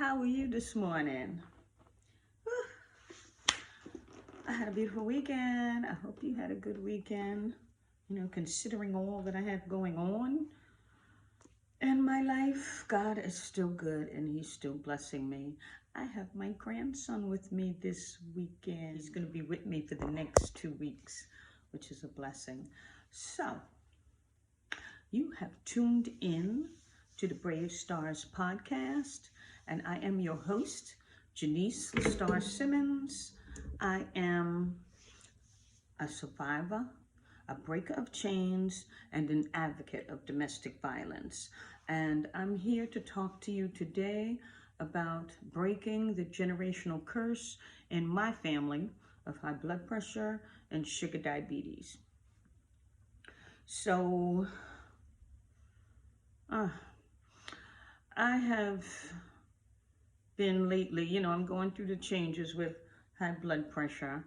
How are you this morning? I had a beautiful weekend. I hope you had a good weekend. You know, considering all that I have going on in my life, God is still good and He's still blessing me. I have my grandson with me this weekend. He's going to be with me for the next 2 weeks, which is a blessing. So, you have tuned in to the Brave Starrz podcast, and I am your host, Janice Starrz Simmons. I am a survivor, a breaker of chains, and an advocate of domestic violence. And I'm here to talk to you today about breaking the generational curse in my family of high blood pressure and sugar diabetes. So, I have been lately, you know, I'm going through the changes with high blood pressure,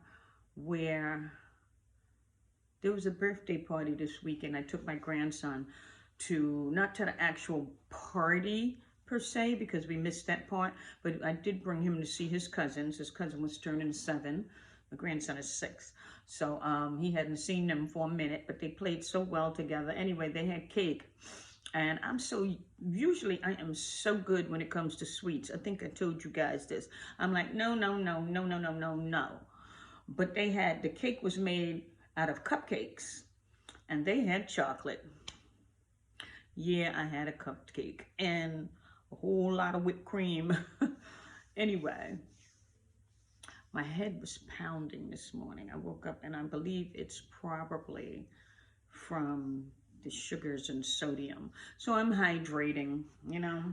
where there was a birthday party this weekend. I took my grandson to, not to the actual party per se, because we missed that part, but I did bring him to see his cousins. His cousin was turning 7. My grandson is 6. So he hadn't seen them for a minute, but they played so well together. Anyway, they had cake. And usually I am so good when it comes to sweets. I think I told you guys this. I'm like, no. But the cake was made out of cupcakes, and they had chocolate. Yeah, I had a cupcake and a whole lot of whipped cream. Anyway, my head was pounding this morning. I woke up and I believe it's probably from the sugars and sodium. So I'm hydrating, you know,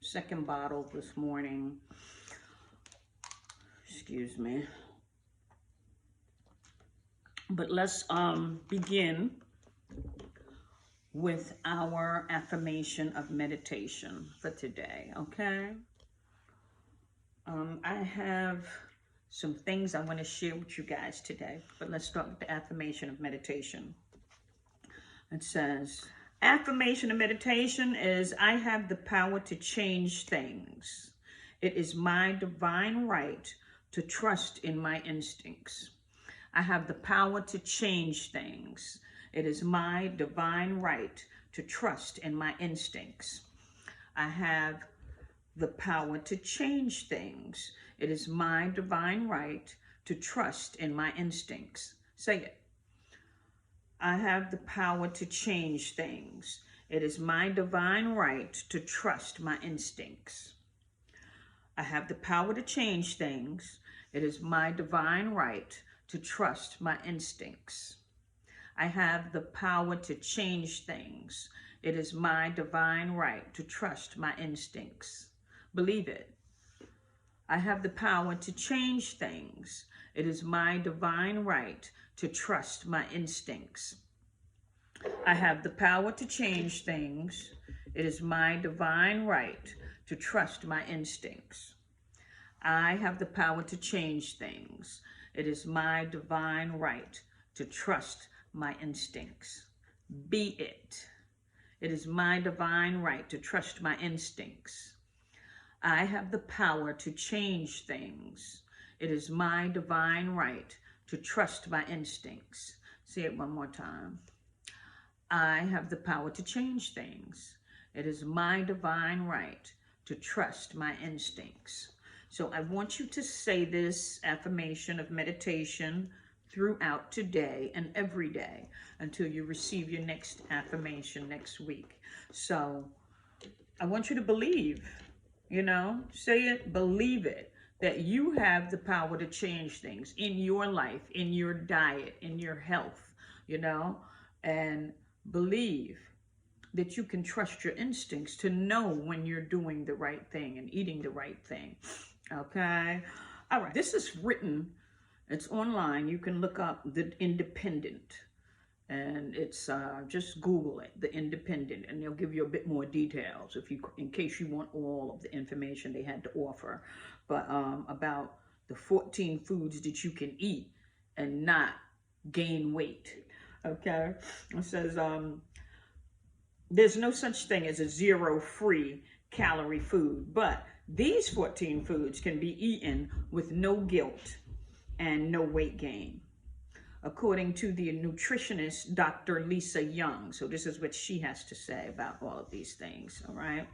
2nd bottle this morning. Excuse me. But let's begin with our affirmation of meditation for today, okay? I have some things I want to share with you guys today, but let's start with the affirmation of meditation. It says, affirmation of meditation is, I have the power to change things. It is my divine right to trust in my instincts. I have the power to change things. It is my divine right to trust in my instincts. I have the power to change things. It is my divine right to trust in my instincts. Say it. I have the power to change things. It is my divine right to trust my instincts. I have the power to change things. It is my divine right to trust my instincts. I have the power to change things. It is my divine right to trust my instincts. Believe it. I have the power to change things. It is my divine right to trust my instincts. I have the power to change things. It is my divine right to trust my instincts. I have the power to change things. It is my divine right to trust my instincts. Be it. It is my divine right to trust my instincts. I have the power to change things. It is my divine right to trust my instincts. Say it one more time. I have the power to change things. It is my divine right to trust my instincts. So I want you to say this affirmation of meditation throughout today and every day until you receive your next affirmation next week. So I want you to believe, you know, say it, believe it, that you have the power to change things in your life, in your diet, in your health, you know, and believe that you can trust your instincts to know when you're doing the right thing and eating the right thing. Okay. All right. This is written, it's online. You can look up The Independent, and it's just Google it, The Independent, and they'll give you a bit more details in case you want all of the information they had to offer. But about the 14 foods that you can eat and not gain weight. Okay. It says, there's no such thing as a zero free calorie food, but These 14 foods can be eaten with no guilt and no weight gain, according to the nutritionist Dr. Lisa Young. So this is what she has to say about all of these things, all right?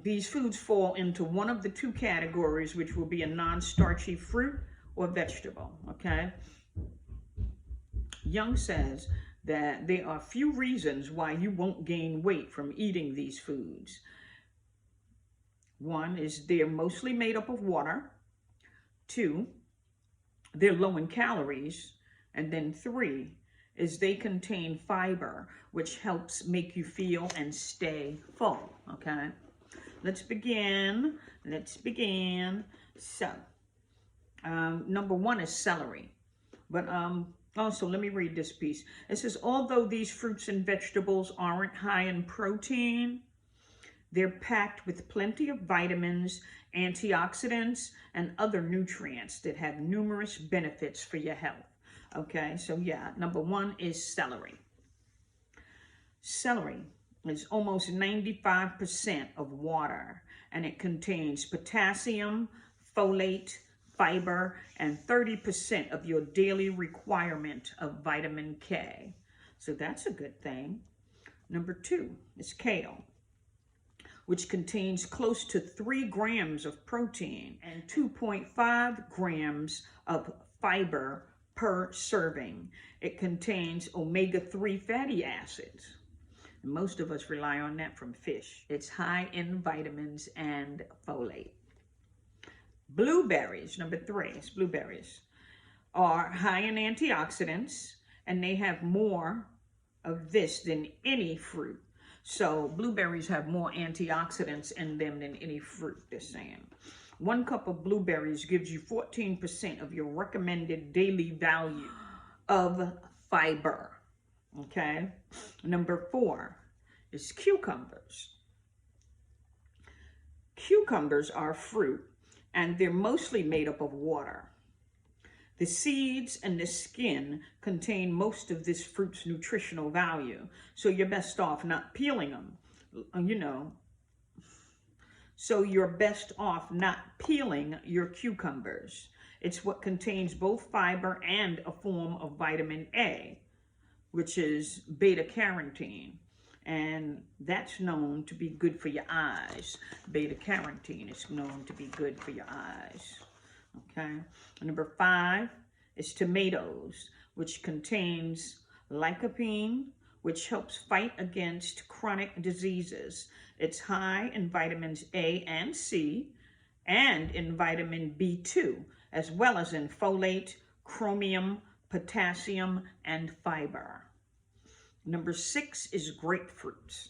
These foods fall into one of the two categories, which will be a non-starchy fruit or vegetable, okay? Young says that there are few reasons why you won't gain weight from eating these foods. One is they're mostly made up of water. Two, they're low in calories. And then three is they contain fiber, which helps make you feel and stay full, okay? Let's begin. So, number one is celery. But also, let me read this piece. It says, although these fruits and vegetables aren't high in protein, they're packed with plenty of vitamins, antioxidants, and other nutrients that have numerous benefits for your health. Okay, so yeah, number one is celery. Celery is almost 95% of water, and it contains potassium, folate, fiber, and 30% of your daily requirement of vitamin K. So that's a good thing. Number two is kale, which contains close to 3 grams of protein and 2.5 grams of fiber per serving. It contains omega-3 fatty acids. Most of us rely on that from fish. It's high in vitamins and folate. Blueberries, number three, is blueberries, are high in antioxidants, and they have more of this than any fruit. So blueberries have more antioxidants in them than any fruit, they're saying. 1 cup of blueberries gives you 14% of your recommended daily value of fiber, okay? Number four is cucumbers. Cucumbers are fruit, and they're mostly made up of water. The seeds and the skin contain most of this fruit's nutritional value, so you're best off not peeling them, So you're best off not peeling your cucumbers. It's what contains both fiber and a form of vitamin A, which is beta-carotene. And that's known to be good for your eyes. Beta-carotene is known to be good for your eyes. Okay. Number five is tomatoes, which contains lycopene, which helps fight against chronic diseases. It's high in vitamins A and C, and in vitamin B2, as well as in folate, chromium, potassium, and fiber. Number six is grapefruits.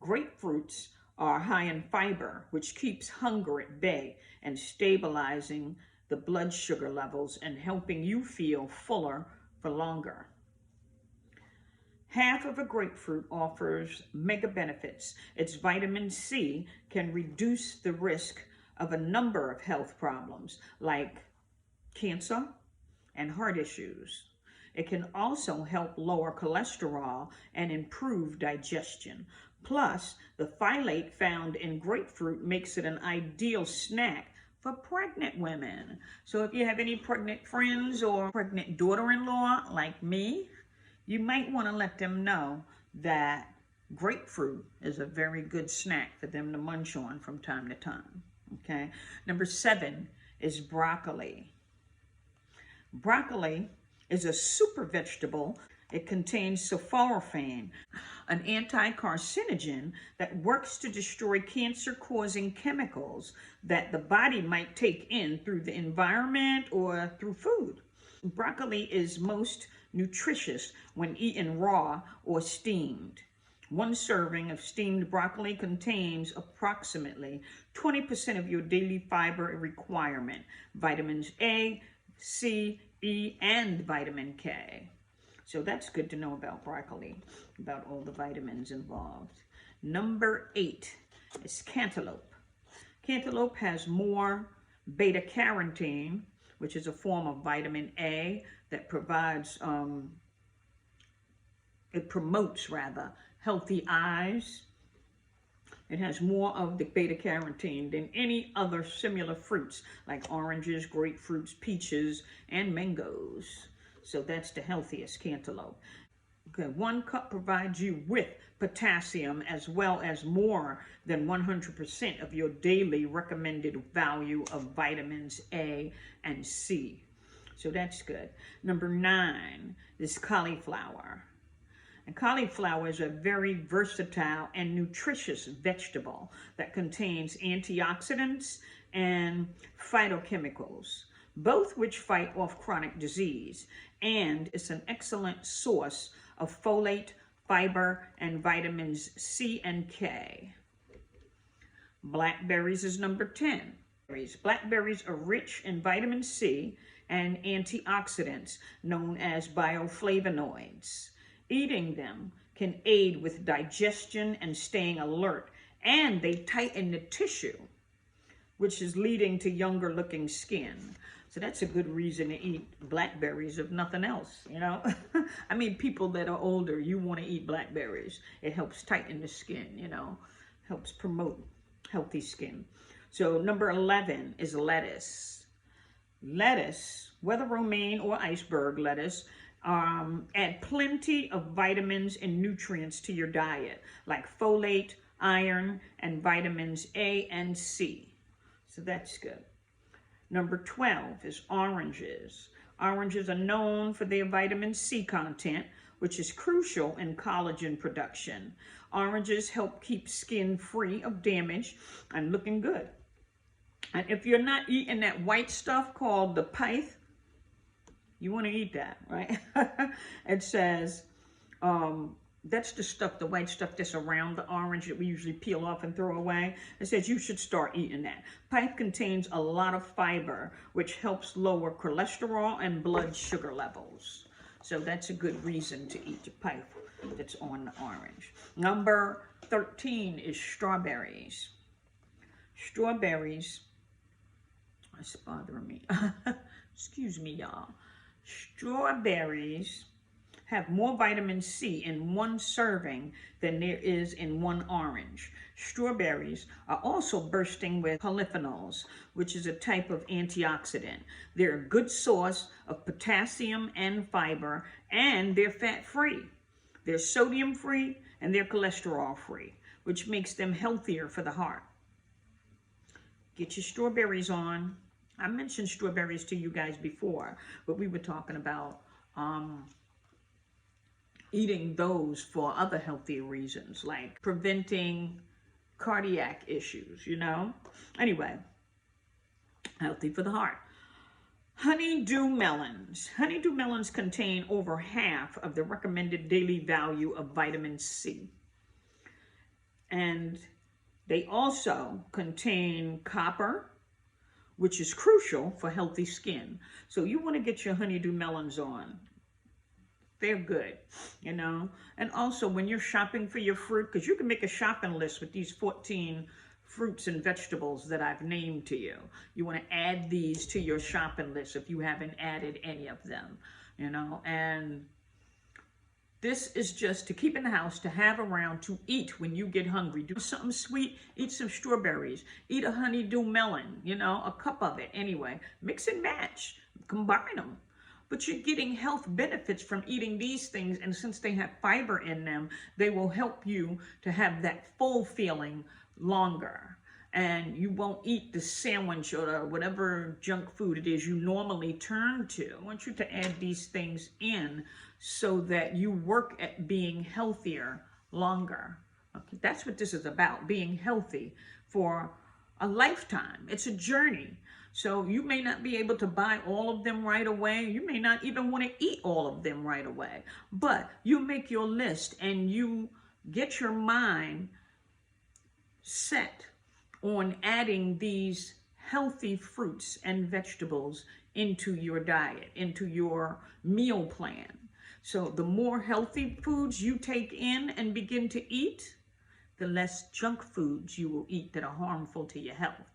Grapefruits are high in fiber, which keeps hunger at bay and stabilizing the blood sugar levels and helping you feel fuller for longer. Half of a grapefruit offers mega benefits. Its vitamin C can reduce the risk of a number of health problems like cancer and heart issues. It can also help lower cholesterol and improve digestion. Plus, the folate found in grapefruit makes it an ideal snack for pregnant women. So if you have any pregnant friends or pregnant daughter-in-law like me, you might want to let them know that grapefruit is a very good snack for them to munch on from time to time, okay? Number seven is broccoli. Broccoli is a super vegetable. It contains sulforaphane, an anti-carcinogen that works to destroy cancer-causing chemicals that the body might take in through the environment or through food. Broccoli is most nutritious when eaten raw or steamed. 1 serving of steamed broccoli contains approximately 20% of your daily fiber requirement, vitamins A, C, E, and vitamin K. So that's good to know about broccoli, about all the vitamins involved. Number 8 is cantaloupe. Cantaloupe has more beta-carotene, which is a form of vitamin A that provides, it promotes rather, healthy eyes. It has more of the beta carotene than any other similar fruits like oranges, grapefruits, peaches, and mangoes. So that's the healthiest cantaloupe. Okay, 1 cup provides you with potassium as well as more than 100% of your daily recommended value of vitamins A and C. So that's good. Number 9 is cauliflower. And cauliflower is a very versatile and nutritious vegetable that contains antioxidants and phytochemicals, both which fight off chronic disease, and it's an excellent source of folate, fiber, and vitamins C and K. Blackberries is number 10. Blackberries are rich in vitamin C and antioxidants known as bioflavonoids. Eating them can aid with digestion and staying alert, and they tighten the tissue, which is leading to younger looking skin. So that's a good reason to eat blackberries, if nothing else, you know. I mean, people that are older, you want to eat blackberries. It helps tighten the skin, you know, helps promote healthy skin. So number 11 is lettuce. Lettuce, whether romaine or iceberg lettuce, add plenty of vitamins and nutrients to your diet, like folate, iron, and vitamins A and C. So that's good. Number 12 is oranges. Oranges are known for their vitamin C content, which is crucial in collagen production. Oranges help keep skin free of damage and looking good. And if you're not eating that white stuff called the pith, you want to eat that, right? It says, that's the stuff, the white stuff that's around the orange that we usually peel off and throw away. It says you should start eating that. Pith contains a lot of fiber, which helps lower cholesterol and blood sugar levels. So that's a good reason to eat the pith that's on the orange. Number 13 is strawberries. Strawberries, it's bothering me. Excuse me, y'all. Strawberries have more vitamin C in 1 serving than there is in 1 orange. Strawberries are also bursting with polyphenols, which is a type of antioxidant. They're a good source of potassium and fiber, and they're fat-free. They're sodium-free, and they're cholesterol-free, which makes them healthier for the heart. Get your strawberries on. I mentioned strawberries to you guys before, but we were talking about eating those for other healthy reasons, like preventing cardiac issues, you know? Anyway, healthy for the heart. Honeydew melons. Honeydew melons contain over half of the recommended daily value of vitamin C. And they also contain copper, which is crucial for healthy skin. So you want to get your honeydew melons on. They're good, you know. And also when you're shopping for your fruit, because you can make a shopping list with these 14 fruits and vegetables that I've named to you. You want to add these to your shopping list if you haven't added any of them, you know. And this is just to keep in the house, to have around, to eat when you get hungry. Do something sweet, eat some strawberries, eat a honeydew melon, you know, a cup of it anyway. Mix and match, combine them. But you're getting health benefits from eating these things, and since they have fiber in them, they will help you to have that full feeling longer. And you won't eat the sandwich or whatever junk food it is you normally turn to. I want you to add these things in so that you work at being healthier longer. Okay, that's what this is about, being healthy for a lifetime. It's a journey. So you may not be able to buy all of them right away. You may not even want to eat all of them right away. But you make your list and you get your mind set on adding these healthy fruits and vegetables into your diet, into your meal plan. So the more healthy foods you take in and begin to eat, the less junk foods you will eat that are harmful to your health.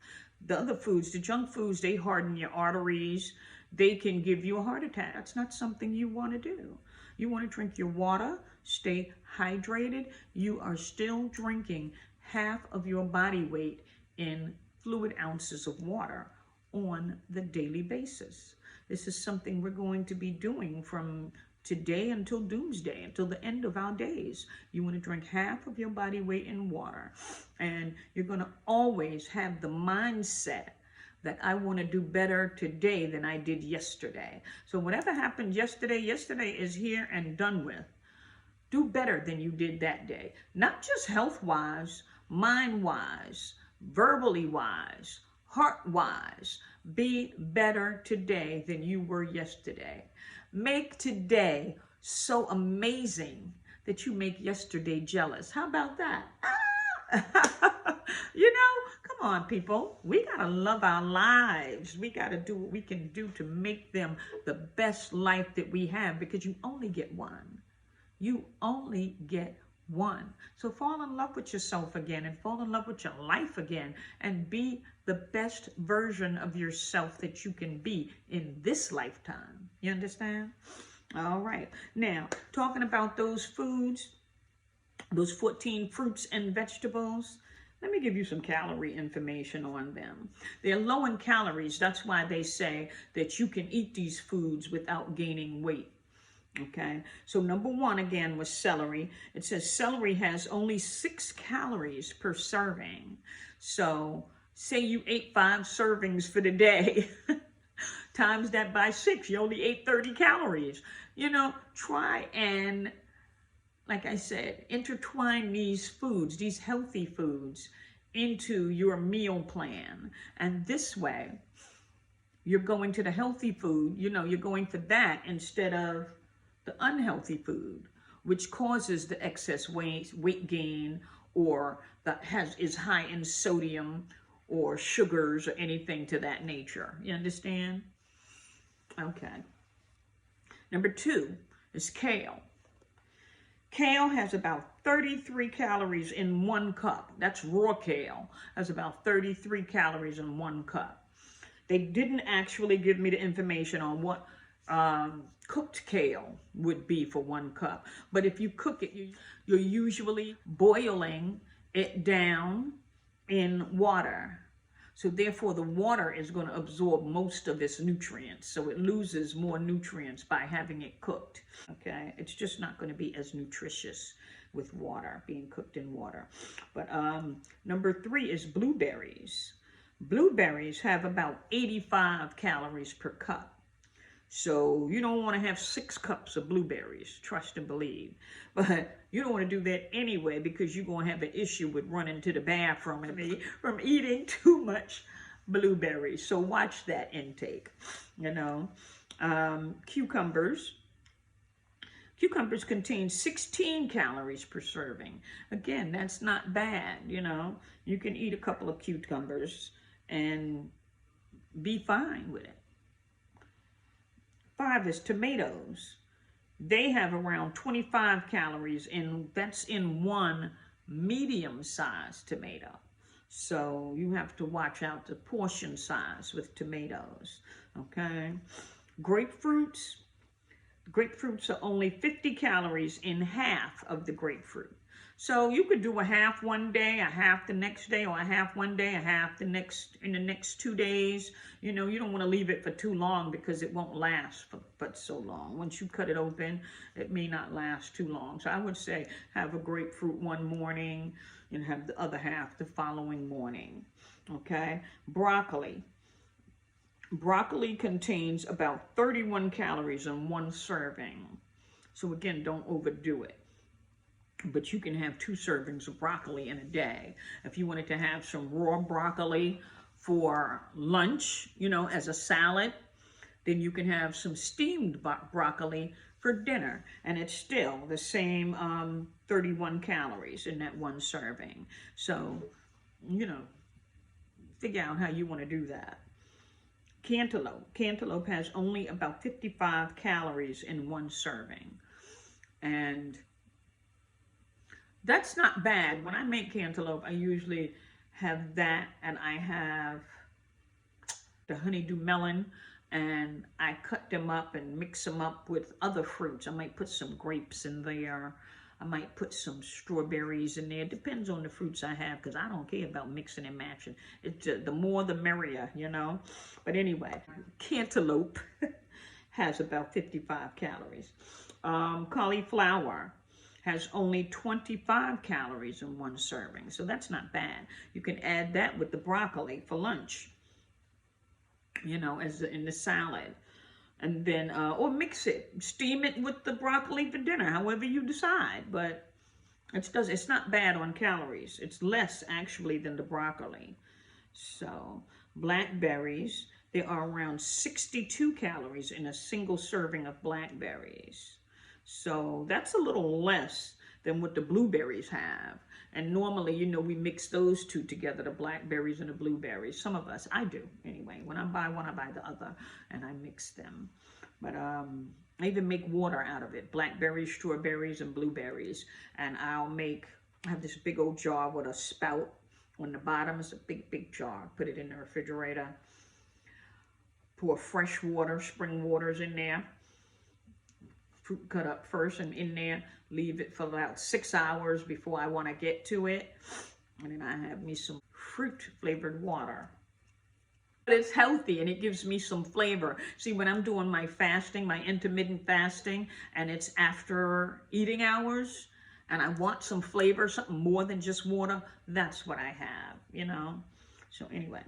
The other foods, the junk foods, they harden your arteries. They can give you a heart attack. That's not something you want to do. You want to drink your water, stay hydrated. You are still drinking half of your body weight in fluid ounces of water on the daily basis. This is something we're going to be doing from today until doomsday, until the end of our days. You want to drink half of your body weight in water, and you're going to always have the mindset that I want to do better today than I did yesterday. So whatever happened yesterday is here and done with. Do better than you did that day. Not just health-wise, mind-wise, verbally wise, heart-wise. Be better today than you were yesterday. Make today so amazing that you make yesterday jealous. How about that? You know, come on, people. We got to love our lives. We got to do what we can do to make them the best life that we have, because you only get one. You only get one. So fall in love with yourself again, and fall in love with your life again, and be the best version of yourself that you can be in this lifetime. You understand? All right. Now, talking about those foods, those 14 fruits and vegetables, let me give you some calorie information on them. They're low in calories. That's why they say that you can eat these foods without gaining weight. Okay, so number one again was celery. It says celery has only 6 calories per serving. So say you ate 5 servings for the day, times that by 6, you only ate 30 calories. You know, try and, like I said, intertwine these foods, these healthy foods, into your meal plan. And this way, you're going to the healthy food, you know, you're going for that instead of the unhealthy food, which causes the excess weight gain, or that is high in sodium or sugars or anything to that nature. You understand? Okay. Number 2 is kale. Kale has about 33 calories in 1 cup. That's raw kale. Has about 33 calories in 1 cup. They didn't actually give me the information on what cooked kale would be for 1 cup. But if you cook it, you're usually boiling it down in water. So therefore, the water is going to absorb most of its nutrients. So it loses more nutrients by having it cooked. Okay, it's just not going to be as nutritious with water, being cooked in water. But number 3 is blueberries. Blueberries have about 85 calories per cup. So you don't want to have 6 cups of blueberries, trust and believe. But you don't want to do that anyway, because you're going to have an issue with running to the bathroom and from eating too much blueberries. So watch that intake. You know, cucumbers. Cucumbers contain 16 calories per serving. Again, that's not bad, you know. You can eat a couple of cucumbers and be fine with it. 5 is tomatoes. They have around 25 calories, and that's in 1 medium-sized tomato. So you have to watch out the portion size with tomatoes, okay? Grapefruits. Grapefruits are only 50 calories in half of the grapefruit. So you could do a half one day, a half the next day, or a half one day, a half in the next 2 days. You know, you don't want to leave it for too long, because it won't last for but so long. Once you cut it open, it may not last too long. So I would say have a grapefruit one morning and have the other half the following morning. Okay, broccoli. Broccoli contains about 31 calories in 1 serving. So again, don't overdo it. But you can have 2 servings of broccoli in a day. If you wanted to have some raw broccoli for lunch, you know, as a salad, then you can have some steamed broccoli for dinner. And it's still the same 31 calories in that 1 serving. So, you know, figure out how you want to do that. Cantaloupe. Cantaloupe has only about 55 calories in 1 serving. And that's not bad. When I make cantaloupe, I usually have that, and I have the honeydew melon, and I cut them up and mix them up with other fruits. I might put some grapes in there. I might put some strawberries in there. Depends on the fruits I have, because I don't care about mixing and matching. It's the more the merrier, you know. But anyway, cantaloupe has about 55 calories. Cauliflower has only 25 calories in one serving, so that's not bad. You can add that with the broccoli for lunch, you know, as in the salad. And then, or mix it, steam it with the broccoli for dinner, however you decide. But it's not bad on calories. It's less actually than the broccoli. So blackberries, there are around 62 calories in a single serving of blackberries. So that's a little less than what the blueberries have. And normally, you know, we mix those two together, the blackberries and the blueberries. Some of us, I do anyway. When I buy one, I buy the other, and I mix them. But I even make water out of it, blackberries, strawberries, and blueberries. And I have this big old jar with a spout on the bottom. It's a big, big jar. Put it in the refrigerator. Pour fresh water, spring waters in there. Fruit cut up first and in there. Leave it for about 6 hours before I want to get to it. And then I have me some fruit flavored water. But it's healthy and it gives me some flavor. See, when I'm doing my fasting, my intermittent fasting, and it's after eating hours, and I want some flavor, something more than just water, that's what I have, you know? So anyway.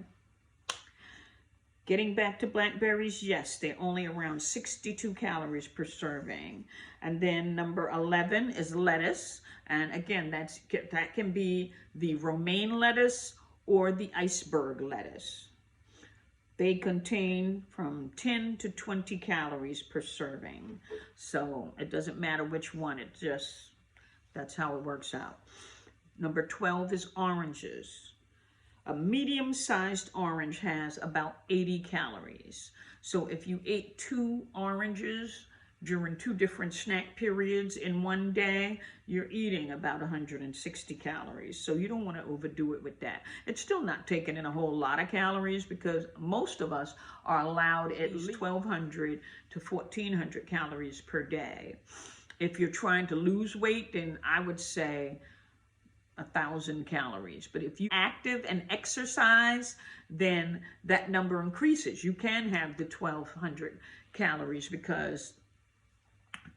Getting back to blackberries, yes, they're only around 62 calories per serving. And then number 11 is lettuce. And again, that can be the romaine lettuce or the iceberg lettuce. They contain from 10 to 20 calories per serving. So it doesn't matter which one, that's how it works out. Number 12 is oranges. A medium-sized orange has about 80 calories. So if you ate 2 oranges during 2 different snack periods in one day, you're eating about 160 calories. So you don't want to overdo it with that. It's still not taking in a whole lot of calories because most of us are allowed at least 1,200 to 1,400 calories per day. If you're trying to lose weight, then I would say 1,000 calories. But if you're active and exercise, then that number increases. You can have the 1,200 calories because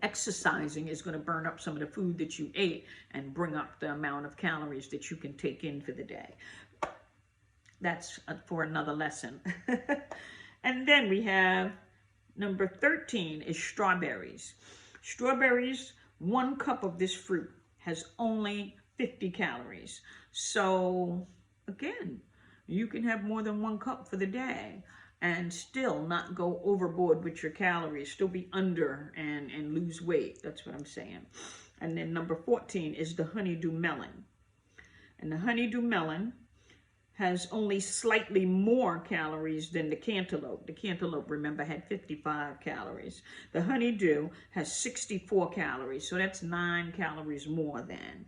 exercising is going to burn up some of the food that you ate and bring up the amount of calories that you can take in for the day. That's for another lesson. And then we have number 13 is strawberries. Strawberries, 1 cup of this fruit has only 50 calories. So again, you can have more than 1 cup for the day and still not go overboard with your calories, still be under and lose weight. That's what I'm saying. And then number 14 is the honeydew melon. And the honeydew melon has only slightly more calories than the cantaloupe. The cantaloupe, remember, had 55 calories. The honeydew has 64 calories, so that's 9 calories more than.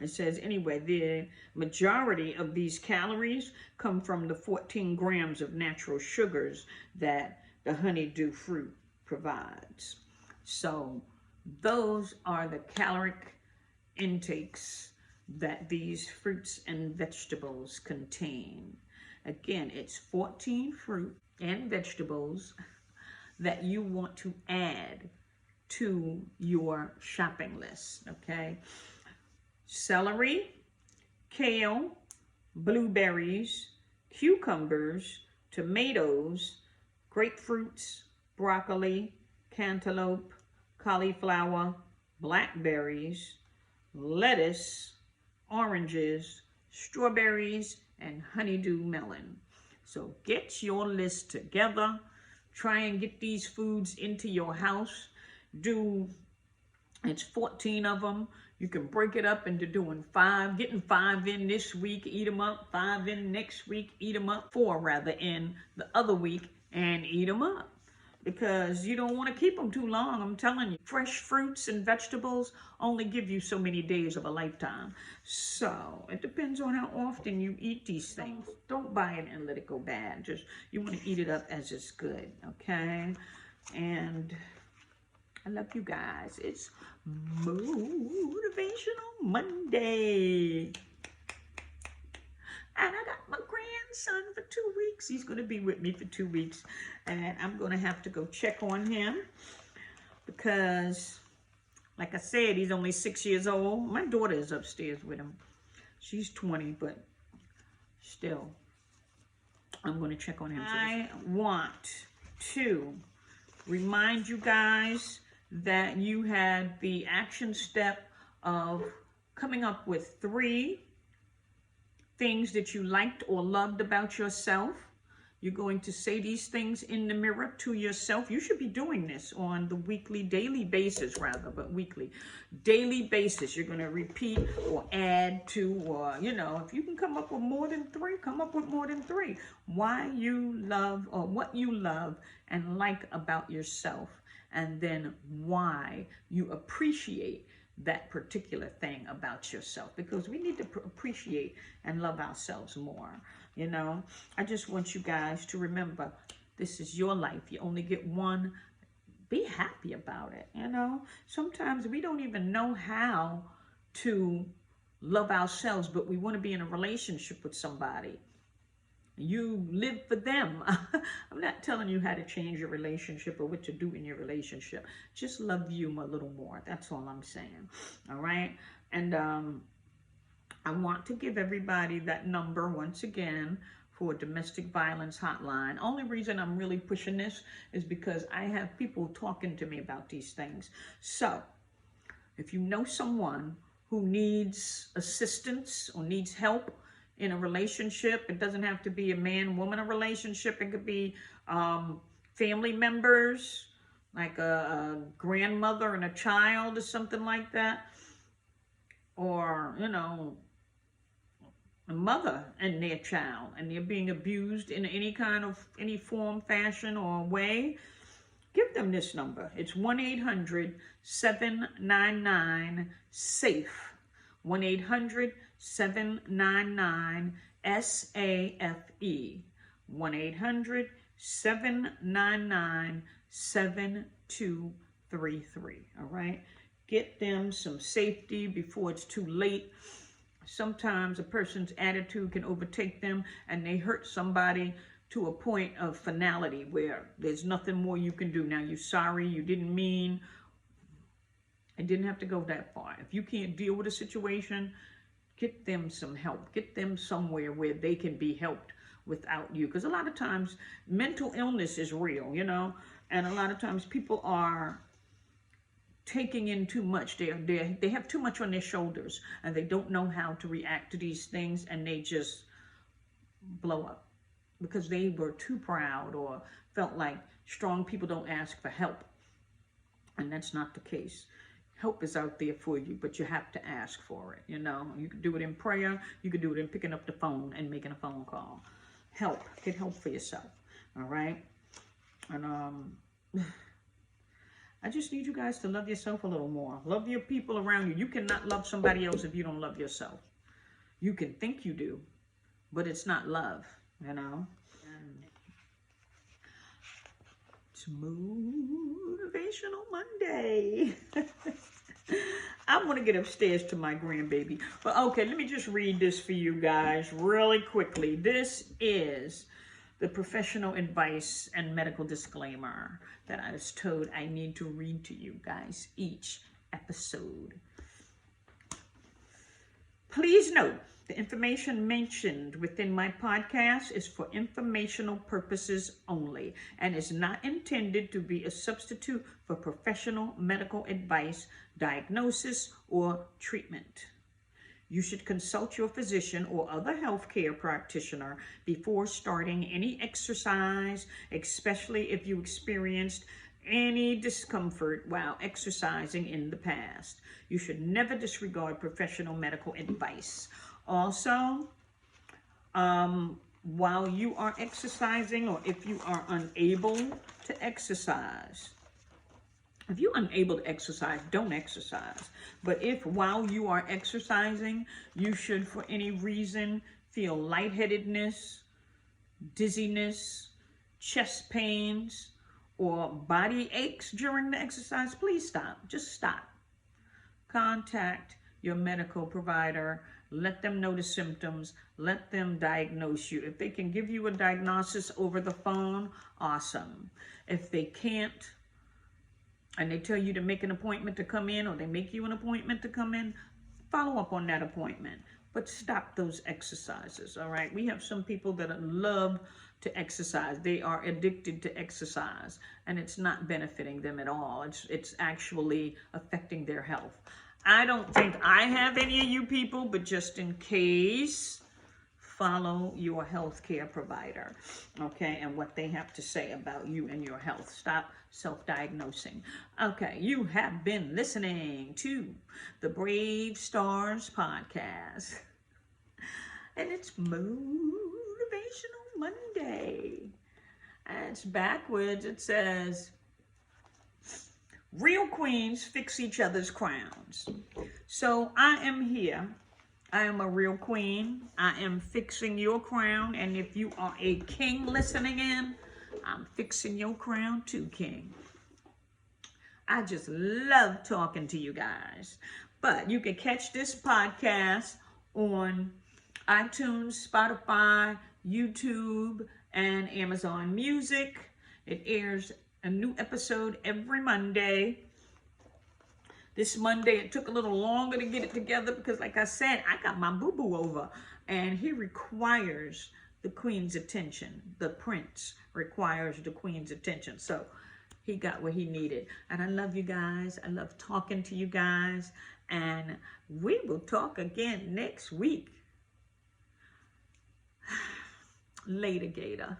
It says, anyway, the majority of these calories come from the 14 grams of natural sugars that the honeydew fruit provides. So those are the caloric intakes that these fruits and vegetables contain. Again, it's 14 fruit and vegetables that you want to add to your shopping list, okay? Celery, kale, blueberries, cucumbers, tomatoes, grapefruits, broccoli, cantaloupe, cauliflower, blackberries, lettuce, oranges, strawberries, and honeydew melon. So get your list together. Try and get these foods into your house. It's 14 of them. You can break it up into doing 5, getting 5 in this week, eat them up, 5 in next week, eat them up, 4 rather in the other week, and eat them up. Because you don't want to keep them too long, I'm telling you. Fresh fruits and vegetables only give you so many days of a lifetime. So it depends on how often you eat these things. Don't buy it and let it go bad. Just, you want to eat it up as it's good, okay? And I love you guys. It's Motivational Monday. And I got my grandson for 2 weeks. He's going to be with me for 2 weeks. And I'm going to have to go check on him because, like I said, he's only 6 years old. My daughter is upstairs with him. She's 20, but still, I'm going to check on him. I want to remind you guys that you had the action step of coming up with 3 things that you liked or loved about yourself. You're going to say these things in the mirror to yourself. You should be doing this on the daily basis, daily basis. You're going to repeat or add to, or, if you can come up with more than 3, come up with more than 3. Why you love, or what you love and like about yourself, and then why you appreciate that particular thing about yourself, because we need to appreciate and love ourselves more. I just want you guys to remember, this is your life. You only get one. Be happy about it. Sometimes we don't even know how to love ourselves, but we want to be in a relationship with somebody. You live for them. I'm not telling you how to change your relationship or what to do in your relationship. Just love you a little more. That's all I'm saying. All right. And I want to give everybody that number once again for a domestic violence hotline. Only reason I'm really pushing this is because I have people talking to me about these things. So if you know someone who needs assistance or needs help in a relationship, it doesn't have to be a man-woman relationship. It could be family members, like a grandmother and a child or something like that. Or, a mother and their child, and they're being abused in any form, fashion, or way. Give them this number. It's 1-800-799-SAFE. 1-800-799-SAFE. 1-800-799-7233. All right? Get them some safety before it's too late. Sometimes a person's attitude can overtake them and they hurt somebody to a point of finality where there's nothing more you can do. Now, you're sorry, you didn't mean. It didn't have to go that far. If you can't deal with a situation, get them some help. Get them somewhere where they can be helped without you. Because a lot of times mental illness is real, and a lot of times people are taking in too much. They have too much on their shoulders, and they don't know how to react to these things, and they just blow up because they were too proud or felt like strong people don't ask for help. And that's not the case. Help is out there for you, but you have to ask for it. You can do it in prayer. You can do it in picking up the phone and making a phone call. Help. Get help for yourself. All right. And I just need you guys to love yourself a little more. Love your people around you. You cannot love somebody else if you don't love yourself. You can think you do, but it's not love, It's Motivational Monday. I want to get upstairs to my grandbaby. But okay, let me just read this for you guys really quickly. This is the professional advice and medical disclaimer that I was told I need to read to you guys each episode. Please note, the information mentioned within my podcast is for informational purposes only and is not intended to be a substitute for professional medical advice, diagnosis, or treatment. You should consult your physician or other healthcare practitioner before starting any exercise, especially if you experienced any discomfort while exercising in the past. You should never disregard professional medical advice. Also, while you are exercising, or if you are unable to exercise, if you're unable to exercise, don't exercise. But if while you are exercising, you should for any reason feel lightheadedness, dizziness, chest pains, or body aches during the exercise, please stop. Just stop. Contact your medical provider. Let them know the symptoms. Let them diagnose you. If they can give you a diagnosis over the phone, awesome. If they can't, and they tell you to make an appointment to come in, or they make you an appointment to come in, follow up on that appointment. But stop those exercises, all right? We have some people that love to exercise. They are addicted to exercise, and it's not benefiting them at all. It's actually affecting their health. I don't think I have any of you people, but just in case, follow your healthcare provider, okay, and what they have to say about you and your health. Stop self-diagnosing. Okay, you have been listening to the Brave Starrz podcast, and it's Motivational Monday. And it's backwards. It says, real queens fix each other's crowns. So I am here. I am a real queen. I am fixing your crown. And if you are a king listening in, I'm fixing your crown too, king. I just love talking to you guys. But you can catch this podcast on iTunes, Spotify, YouTube, and Amazon Music. It airs a new episode every Monday. This Monday, it took a little longer to get it together because, like I said, I got my boo-boo over, and he requires the queen's attention. The prince requires the queen's attention. So he got what he needed. And I love you guys. I love talking to you guys. And we will talk again next week. Later, Gator.